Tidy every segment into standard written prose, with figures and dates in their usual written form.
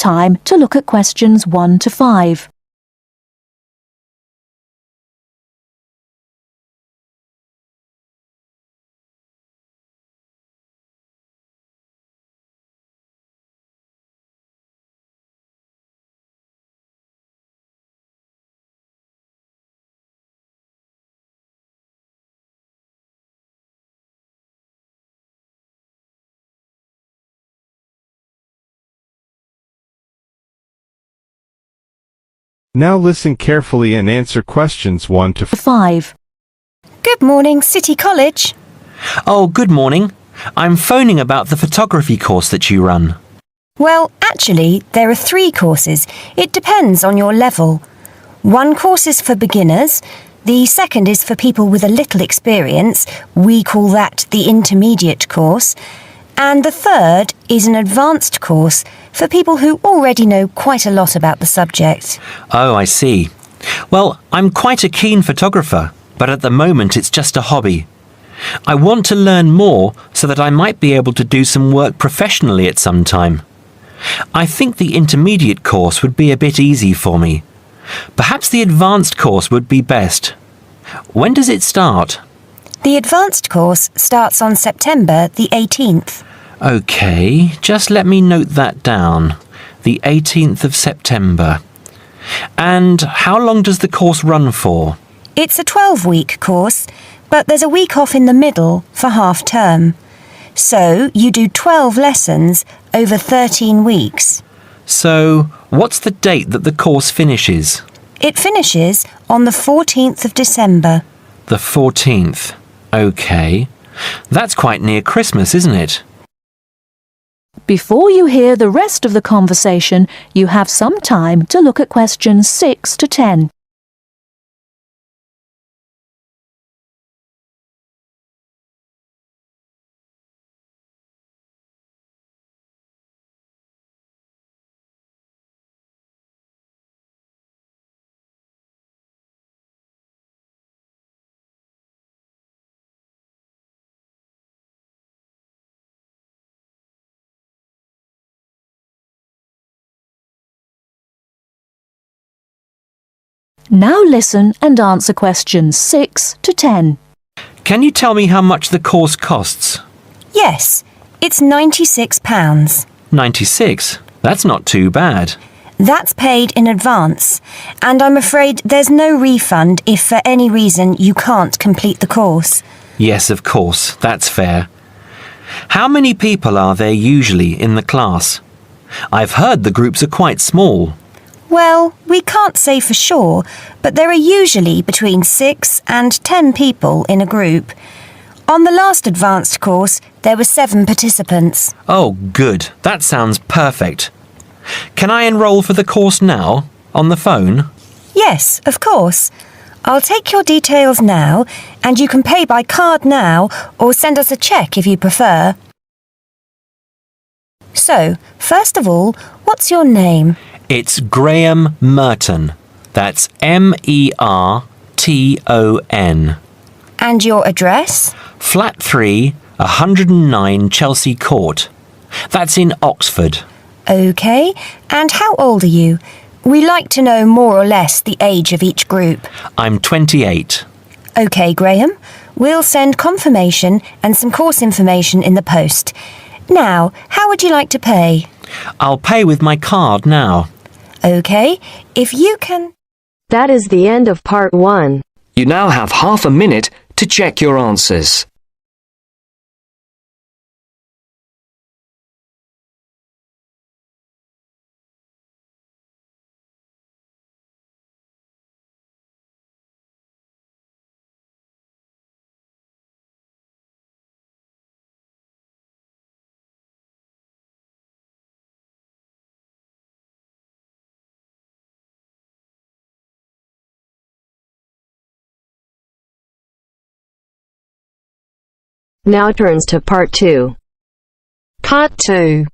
time to look at questions 1 to 5. Now listen carefully and answer questions 1 to 5. Good morning, City College. Oh, good morning. I'm phoning about the photography course that you run. Well, actually, there are 3 courses. It depends on your level. One course is for beginners. The second is for people with a little experience. We call that the intermediate course. And the third is an advanced course for people who already know quite a lot about the subject. Oh, I see. Well, I'm quite a keen photographer, but at the moment it's just a hobby. I want to learn more so that I might be able to do some work professionally at some time. I think the intermediate course would be a bit easy for me. Perhaps the advanced course would be best. When does it start? The advanced course starts on September the 18th. OK, just let me note that down. The 18th of September. And how long does the course run for? It's a 12-week course, but there's a week off in the middle for half term. So you do 12 lessons over 13 weeks. So, what's the date that the course finishes? It finishes on the 14th of December. The 14th. OK. That's quite near Christmas, isn't it? Before you hear the rest of the conversation, you have some time to look at questions 6 to 10. Now listen and answer questions 6 to 10. Can you tell me how much the course costs? Yes, it's £96. 96? That's not too bad. That's paid in advance, and I'm afraid there's no refund if for any reason you can't complete the course. Yes, of course, that's fair. How many people are there usually in the class? I've heard the groups are quite small. Well, we can't say for sure, but there are usually between 6 and 10 people in a group. On the last advanced course, there were 7 participants. Oh, good. That sounds perfect. Can I enrol for the course now, on the phone? Yes, of course. I'll take your details now, and you can pay by card now or send us a cheque if you prefer. So, first of all, what's your name? It's Graham Merton. That's M-E-R-T-O-N. And your address? Flat 3, 109 Chelsea Court. That's in Oxford. OK. And how old are you? We like to know more or less the age of each group. I'm 28. OK, Graham. We'll send confirmation and some course information in the post. Now, how would you like to pay? I'll pay with my card now. OK, if you can... That is the end of part 1. You now have half a minute to check your answers. Now turns to part 2. Part 2.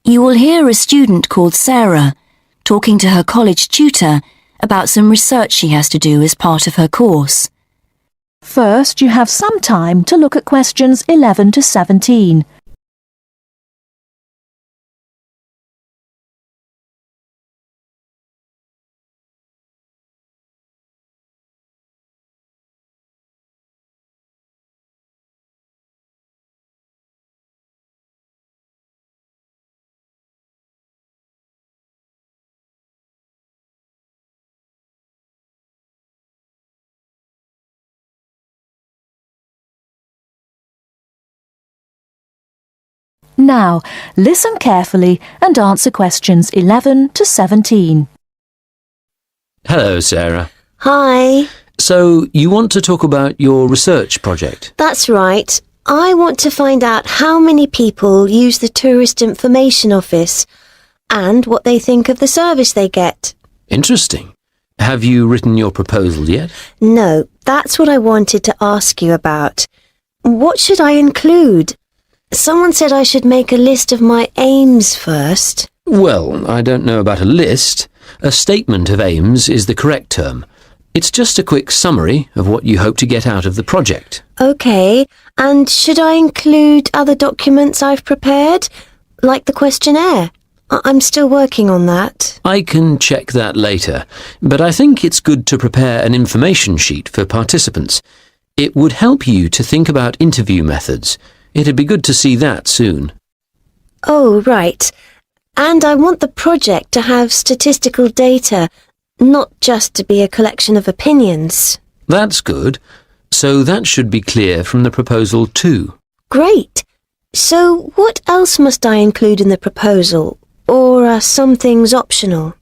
You will hear a student called Sarah talking to her college tutor about some research she has to do as part of her course. First, you have some time to look at questions 11 to 17. Now, listen carefully and answer questions 11 to 17. Hello, Sarah. Hi. So, you want to talk about your research project? That's right. I want to find out how many people use the Tourist Information Office and what they think of the service they get. Interesting. Have you written your proposal yet? No, that's what I wanted to ask you about. What should I include? Someone said I should make a list of my aims first. Well, I don't know about a list. A statement of aims is the correct term. It's just a quick summary of what you hope to get out of the project. OK, and should I include other documents I've prepared, like the questionnaire? I'm still working on that. I can check that later, but I think it's good to prepare an information sheet for participants. It would help you to think about interview methods. It'd be good to see that soon. Oh, right. And I want the project to have statistical data, not just to be a collection of opinions. That's good. So that should be clear from the proposal too. Great. So what else must I include in the proposal? Or are some things optional?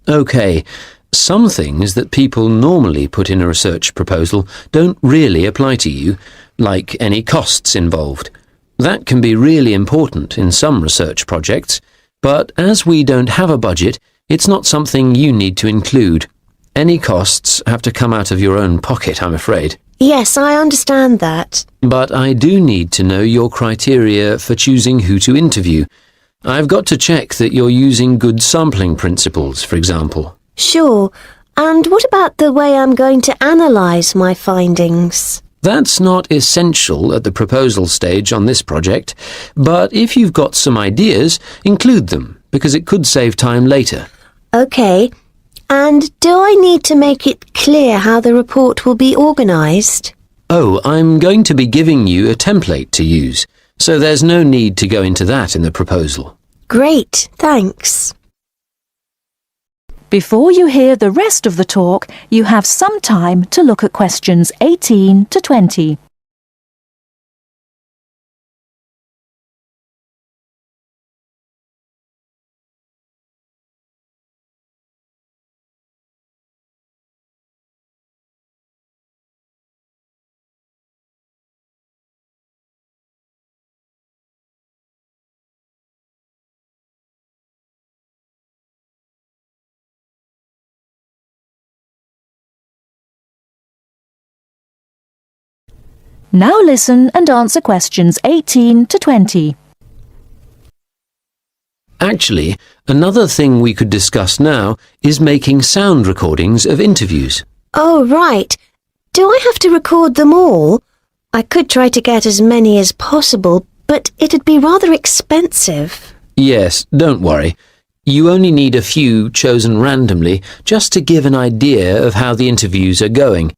OK, some things that people normally put in a research proposal don't really apply to you, like any costs involved. That can be really important in some research projects, but as we don't have a budget, it's not something you need to include. Any costs have to come out of your own pocket, I'm afraid. Yes, I understand that. But I do need to know your criteria for choosing who to interview. I've got to check that you're using good sampling principles, for example. Sure. And what about the way I'm going to analyse my findings? That's not essential at the proposal stage on this project, but if you've got some ideas, include them, because it could save time later. OK. And do I need to make it clear how the report will be organised? Oh, I'm going to be giving you a template to use, so there's no need to go into that in the proposal. Great, thanks. Before you hear the rest of the talk, you have some time to look at questions 18 to 20. Now listen and answer questions 18 to 20. Actually, another thing we could discuss now is making sound recordings of interviews. Oh, right. Do I have to record them all? I could try to get as many as possible, but it'd be rather expensive. Yes, don't worry. You only need a few chosen randomly just to give an idea of how the interviews are going.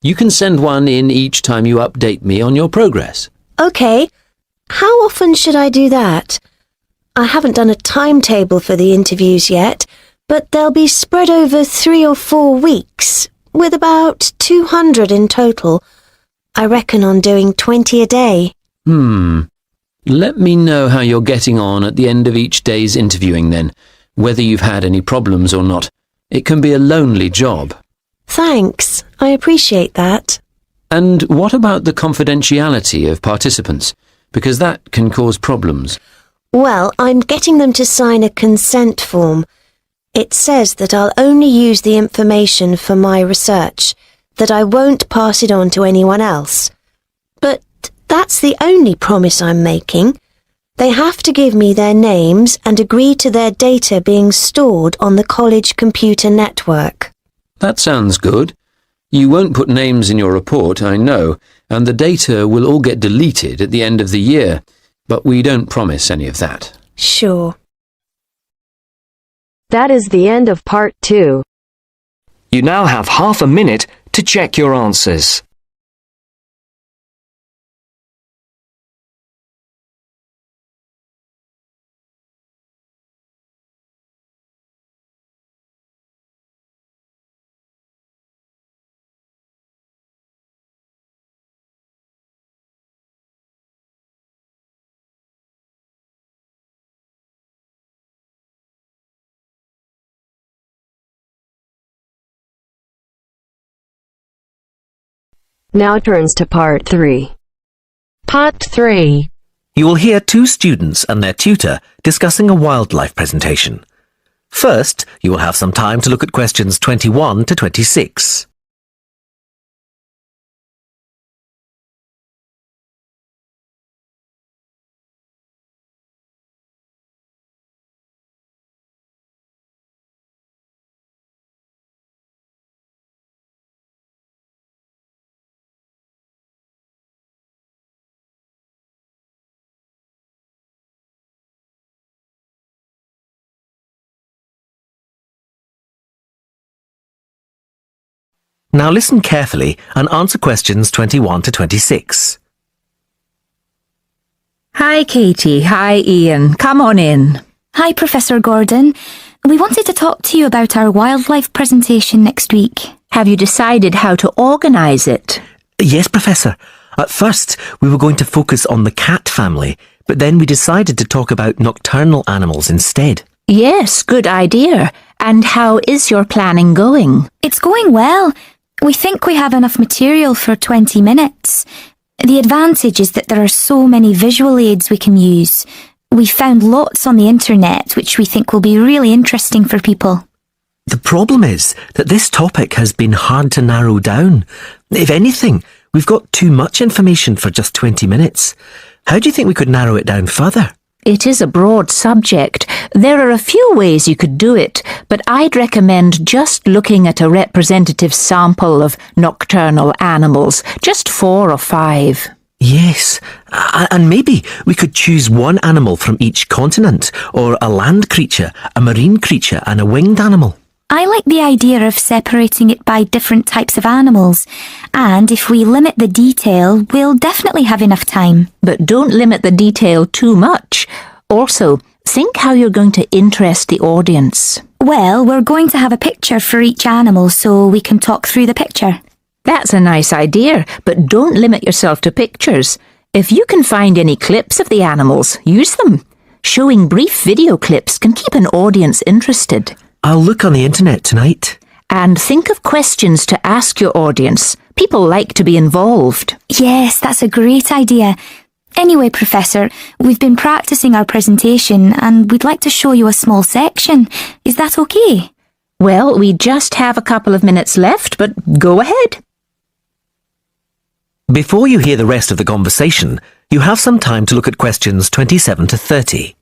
You can send one in each time you update me on your progress. OK. How often should I do that? I haven't done a timetable for the interviews yet, but they'll be spread over 3 or 4 weeks, with about 200 in total. I reckon on doing 20 a day. Let me know how you're getting on at the end of each day's interviewing then, whether you've had any problems or not. It can be a lonely job. Thanks. I appreciate that. And what about the confidentiality of participants? Because that can cause problems. Well, I'm getting them to sign a consent form. It says that I'll only use the information for my research, that I won't pass it on to anyone else. But that's the only promise I'm making. They have to give me their names and agree to their data being stored on the college computer network. That sounds good. You won't put names in your report, I know, and the data will all get deleted at the end of the year, but we don't promise any of that. Sure. That is the end of part 2. You now have half a minute to check your answers. Now turns to Part 3. Part 3. You will hear two students and their tutor discussing a wildlife presentation. First, you will have some time to look at questions 21 to 26. Now listen carefully and answer questions 21 to 26. Hi, Katie. Hi, Ian. Come on in. Hi, Professor Gordon. We wanted to talk to you about our wildlife presentation next week. Have you decided how to organise it? Yes, Professor. At first, we were going to focus on the cat family, but then we decided to talk about nocturnal animals instead. Yes, good idea. And how is your planning going? It's going well. We think we have enough material for 20 minutes. The advantage is that there are so many visual aids we can use. We found lots on the internet which we think will be really interesting for people. The problem is that this topic has been hard to narrow down. If anything, we've got too much information for just 20 minutes. How do you think we could narrow it down further? It is a broad subject. There are a few ways you could do it, but I'd recommend just looking at a representative sample of nocturnal animals, just 4 or 5. Yes, and maybe we could choose one animal from each continent, or a land creature, a marine creature, and a winged animal. I like the idea of separating it by different types of animals, and if we limit the detail, we'll definitely have enough time. But don't limit the detail too much. Also, think how you're going to interest the audience. Well, we're going to have a picture for each animal so we can talk through the picture. That's a nice idea, but don't limit yourself to pictures. If you can find any clips of the animals, use them. Showing brief video clips can keep an audience interested. I'll look on the internet tonight. And think of questions to ask your audience. People like to be involved. Yes, that's a great idea. Anyway, Professor, we've been practicing our presentation and we'd like to show you a small section. Is that okay? Well, we just have a couple of minutes left, but go ahead. Before you hear the rest of the conversation, you have some time to look at questions 27 to 30.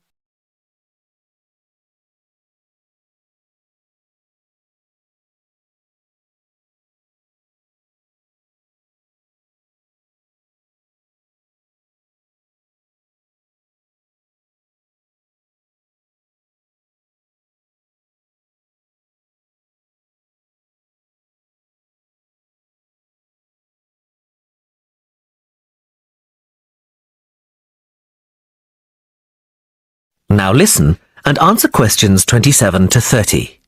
Now listen and answer questions 27 to 30.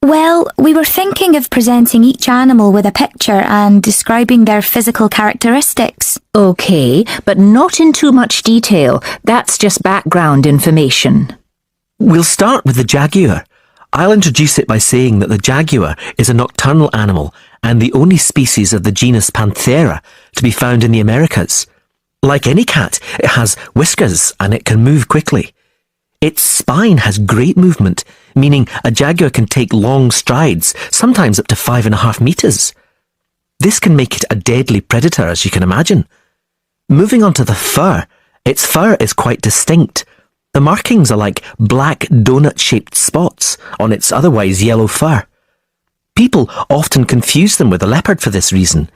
Well, we were thinking of presenting each animal with a picture and describing their physical characteristics. Okay, but not in too much detail. That's just background information. We'll start with the jaguar. I'll introduce it by saying that the jaguar is a nocturnal animal and the only species of the genus Panthera to be found in the Americas. Like any cat, it has whiskers and it can move quickly. Its spine has great movement, meaning a jaguar can take long strides, sometimes up to 5.5 meters. This can make it a deadly predator, as you can imagine. Moving on to the fur, its fur is quite distinct. The markings are like black donut-shaped spots on its otherwise yellow fur. People often confuse them with a leopard for this reason.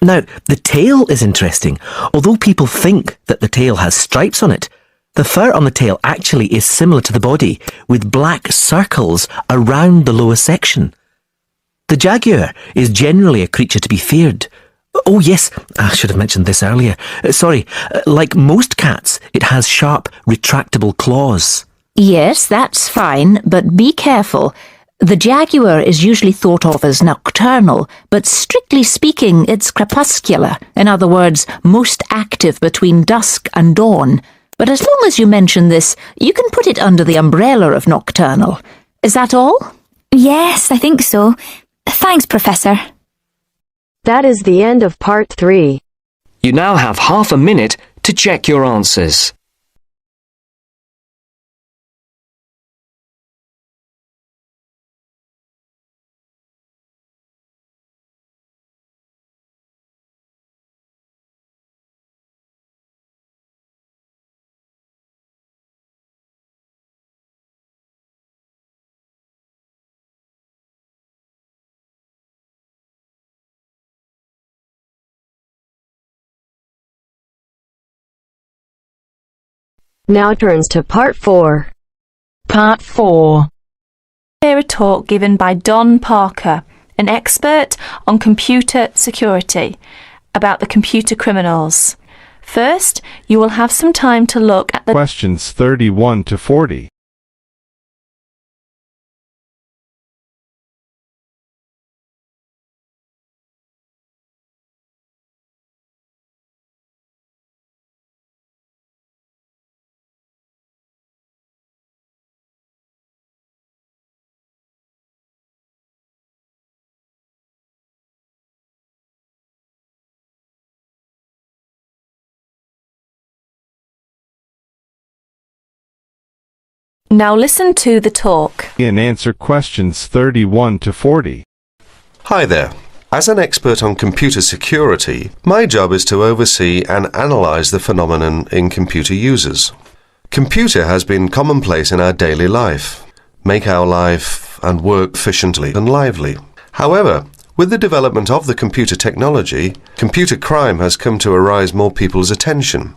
Now, the tail is interesting. Although people think that the tail has stripes on it, the fur on the tail actually is similar to the body, with black circles around the lower section. The jaguar is generally a creature to be feared. Oh yes, I should have mentioned this earlier. Sorry, like most cats, it has sharp, retractable claws. Yes, that's fine, but be careful. The jaguar is usually thought of as nocturnal, but strictly speaking, it's crepuscular. In other words, most active between dusk and dawn. But as long as you mention this, you can put it under the umbrella of nocturnal. Is that all? Yes, I think so. Thanks, Professor. That is the end of part 3. You now have half a minute to check your answers. Now turns to part 4. Part 4. Hear a talk given by Don Parker, an expert on computer security, about the computer criminals. First, you will have some time to look at the Questions 31 to 40. Now listen to the talk. And answer questions 31 to 40. Hi there. As an expert on computer security, my job is to oversee and analyse the phenomenon in computer users. Computer has been commonplace in our daily life, make our life and work efficiently and lively. However, with the development of the computer technology, computer crime has come to arise more people's attention.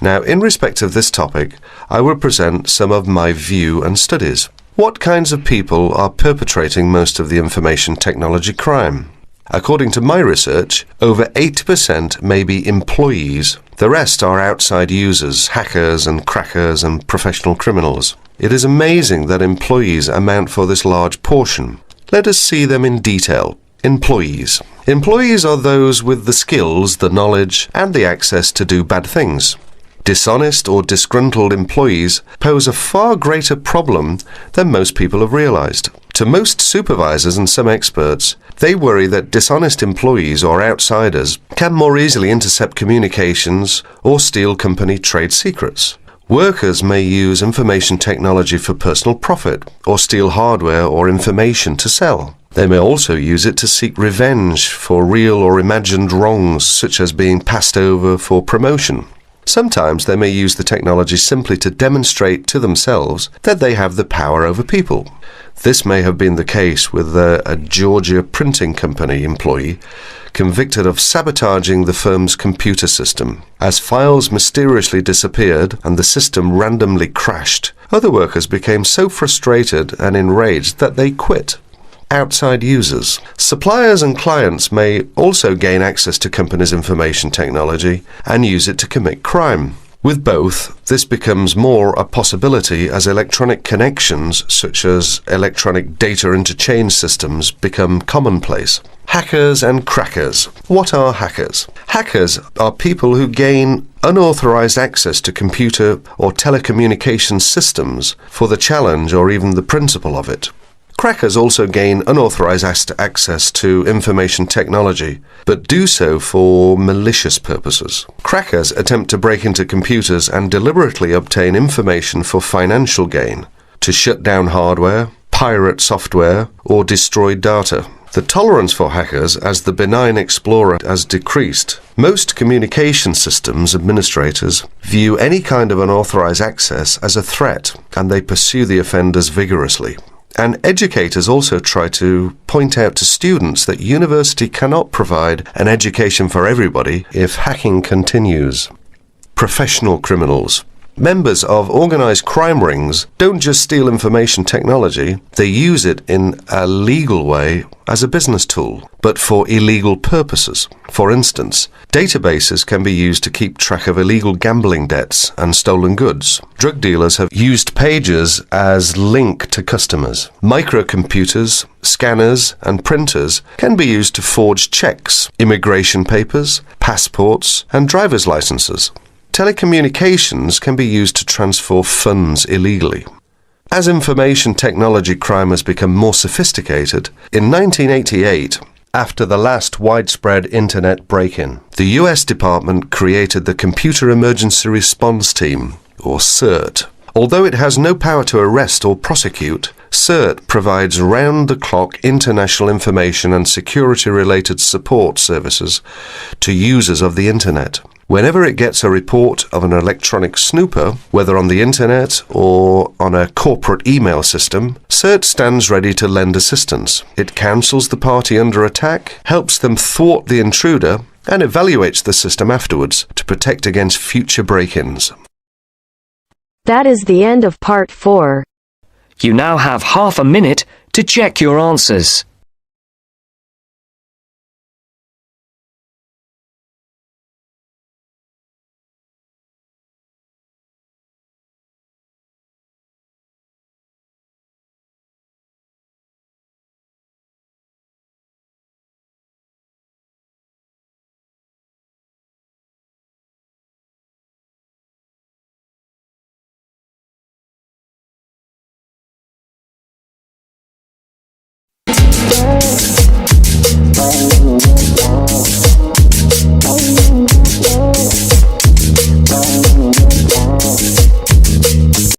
Now, in respect of this topic, I will present some of my view and studies. What kinds of people are perpetrating most of the information technology crime? According to my research, over 80% may be employees. The rest are outside users, hackers and crackers and professional criminals. It is amazing that employees amount for this large portion. Let us see them in detail. Employees. Employees are those with the skills, the knowledge, and the access to do bad things. Dishonest or disgruntled employees pose a far greater problem than most people have realized. To most supervisors and some experts, they worry that dishonest employees or outsiders can more easily intercept communications or steal company trade secrets. Workers may use information technology for personal profit or steal hardware or information to sell. They may also use it to seek revenge for real or imagined wrongs, such as being passed over for promotion. Sometimes they may use the technology simply to demonstrate to themselves that they have the power over people. This may have been the case with a Georgia printing company employee convicted of sabotaging the firm's computer system. As files mysteriously disappeared and the system randomly crashed, other workers became so frustrated and enraged that they quit. Outside users. Suppliers and clients may also gain access to companies' information technology and use it to commit crime. With both, this becomes more a possibility as electronic connections, such as electronic data interchange systems, become commonplace. Hackers and crackers. What are hackers? Hackers are people who gain unauthorized access to computer or telecommunications systems for the challenge or even the principle of it. Crackers also gain unauthorized access to information technology, but do so for malicious purposes. Crackers attempt to break into computers and deliberately obtain information for financial gain, to shut down hardware, pirate software, or destroy data. The tolerance for hackers as the benign explorer has decreased. Most communication systems administrators view any kind of unauthorized access as a threat, and they pursue the offenders vigorously. And educators also try to point out to students that university cannot provide an education for everybody if hacking continues. Professional criminals. Members of organized crime rings don't just steal information technology, they use it in a legal way as a business tool, but for illegal purposes. For instance, databases can be used to keep track of illegal gambling debts and stolen goods. Drug dealers have used pages as link to customers. Microcomputers, scanners, and printers can be used to forge checks, immigration papers, passports, and driver's licenses. Telecommunications can be used to transfer funds illegally. As information technology crime has become more sophisticated, in 1988, After the last widespread internet break-in, the US Department created the Computer Emergency Response Team, or CERT. Although it has no power to arrest or prosecute, CERT provides round-the-clock international information and security-related support services to users of the Internet. Whenever it gets a report of an electronic snooper, whether on the Internet or on a corporate email system, CERT stands ready to lend assistance. It counsels the party under attack, helps them thwart the intruder, and evaluates the system afterwards to protect against future break-ins. That is the end of part 4. You now have half a minute to check your answers.